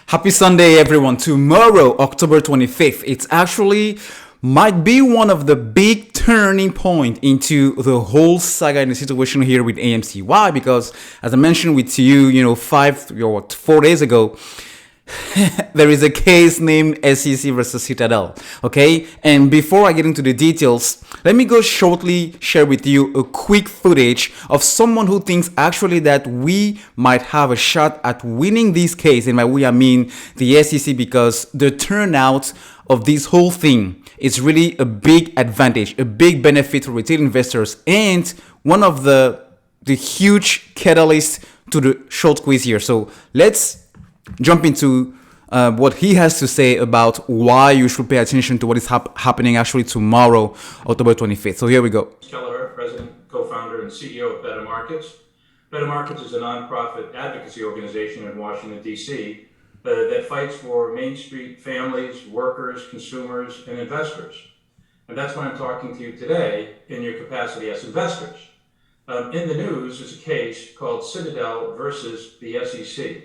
Happy Sunday, everyone. Tomorrow, October 25th, it's actually might be one of the big turning point into the whole saga in the situation here with AMC. Why? Because as I mentioned with you, 4 days ago, there is a case named SEC versus Citadel. Okay, and before I get into the details, let me go shortly share with you a quick footage of someone who thinks actually that we might have a shot at winning this case. And by we I mean the SEC, because the turnout of this whole thing is really a big advantage, a big benefit for retail investors, and one of the huge catalysts to the short quiz here. So let's jump into what he has to say about why you should pay attention to what is happening actually tomorrow, October 25th. So here we go. Kelleher, President, co-founder, and CEO of Better Markets. Better Markets is a nonprofit advocacy organization in Washington, D.C. That fights for Main Street families, workers, consumers, and investors. And that's why I'm talking to you today in your capacity as investors. In the news is a case called Citadel versus the SEC.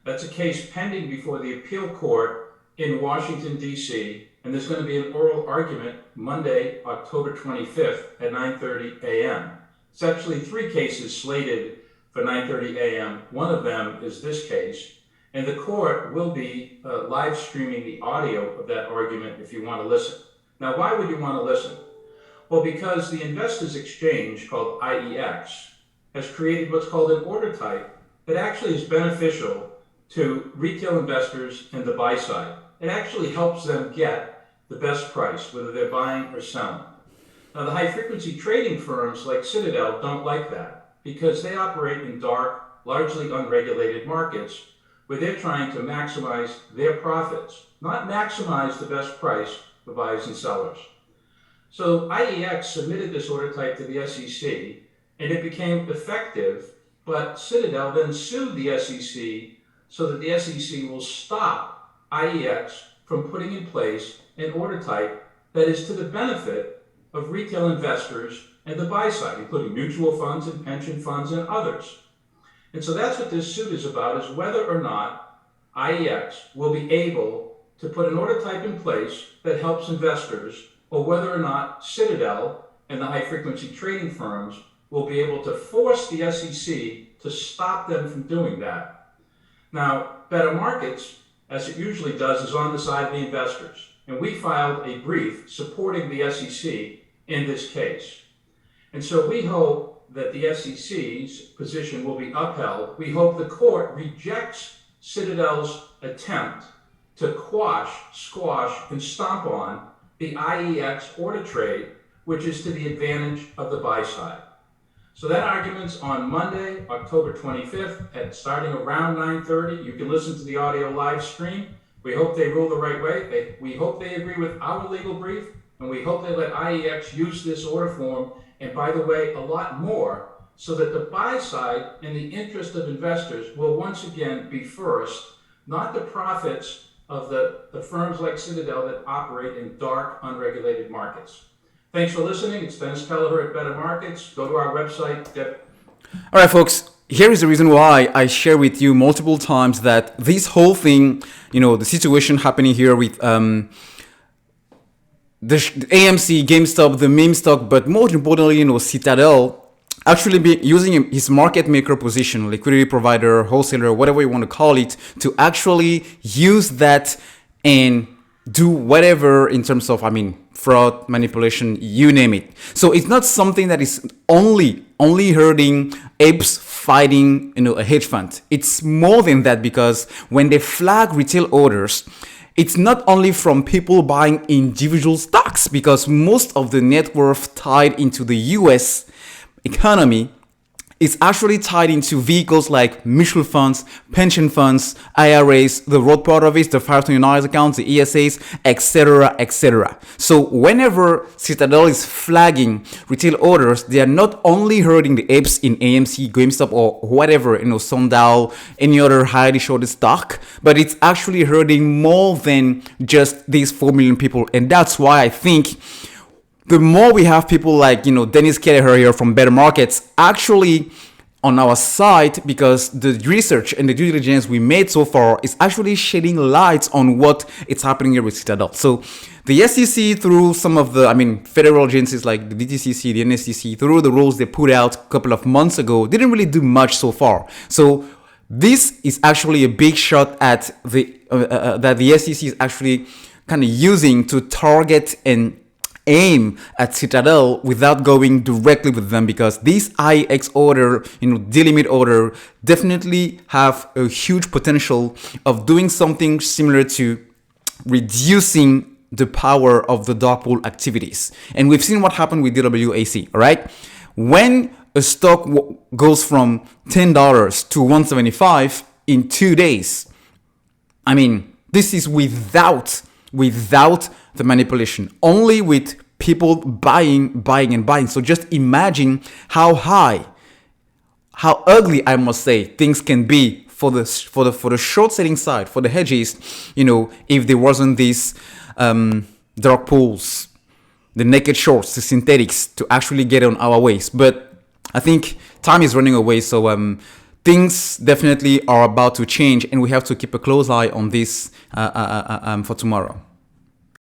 That's a case pending before the appeal court in Washington, D.C., and there's going to be an oral argument Monday, October 25th at 9:30 a.m. It's actually three cases slated for 9:30 a.m. One of them is this case, and the court will be live streaming the audio of that argument if you want to listen. Now, why would you want to listen? Well, because the Investors Exchange, called IEX, has created what's called an order type that actually is beneficial to retail investors and the buy side. It actually helps them get the best price, whether they're buying or selling. Now, the high frequency trading firms like Citadel don't like that because they operate in dark, largely unregulated markets where they're trying to maximize their profits, not maximize the best price for buyers and sellers. So IEX submitted this order type to the SEC and it became effective, but Citadel then sued the SEC so that the SEC will stop IEX from putting in place an order type that is to the benefit of retail investors and the buy side, including mutual funds and pension funds and others. And so that's what this suit is about, is whether or not IEX will be able to put an order type in place that helps investors, or whether or not Citadel and the high frequency trading firms will be able to force the SEC to stop them from doing that. Now, Better Markets, as it usually does, is on the side of the investors. And we filed a brief supporting the SEC in this case. And so we hope that the SEC's position will be upheld. We hope the court rejects Citadel's attempt to quash, squash, and stomp on the IEX order trade, which is to the advantage of the buy side. So that argument's on Monday, October 25th, at starting around 9:30. You can listen to the audio live stream. We hope they rule the right way. We hope they agree with our legal brief, and we hope they let IEX use this order form, and by the way, a lot more, so that the buy side and the interest of investors will once again be first, not the profits of the firms like Citadel that operate in dark, unregulated markets. Thanks for listening. It's Dennis Kelleher at Better Markets. Go to our website. All right, folks. Here is the reason why I share with you multiple times that this whole thing, the situation happening here with the AMC, GameStop, the meme stock, but more importantly, Citadel, actually be using his market maker position, liquidity provider, wholesaler, whatever you want to call it, to actually use that and do whatever in terms of, fraud, manipulation, you name it. So it's not something that is only hurting apes fighting, a hedge fund. It's more than that, because when they flag retail orders, it's not only from people buying individual stocks, because most of the net worth tied into the US economy is actually tied into vehicles like mutual funds, pension funds, IRAs, the road part of it, the 529 accounts, the ESAs, etc., etc. So whenever Citadel is flagging retail orders, they are not only hurting the apes in AMC, GameStop, or whatever, Sundial, any other highly shorted stock, but it's actually hurting more than just these 4 million people. And that's why I think the more we have people like, Dennis Kelleher here from Better Markets actually on our side because the research and the due diligence we made so far is actually shedding lights on what is happening here with Citadel. So the SEC, through some of the, federal agencies like the DTCC, the NSCC, through the rules they put out a couple of months ago, didn't really do much so far. So this is actually a big shot at the that the SEC is actually kind of using to target and aim at Citadel without going directly with them, because this IX order, delimit order, definitely have a huge potential of doing something similar to reducing the power of the dark pool activities. And we've seen what happened with DWAC, all right? When a stock goes from $10 to $175 in 2 days, this is without the manipulation, only with people buying and buying. So just imagine how ugly, I must say, things can be for the short selling side, for the hedges, if there wasn't these dark pools, the naked shorts, the synthetics to actually get on our ways. But I think time is running away, so things definitely are about to change, and we have to keep a close eye on this for tomorrow.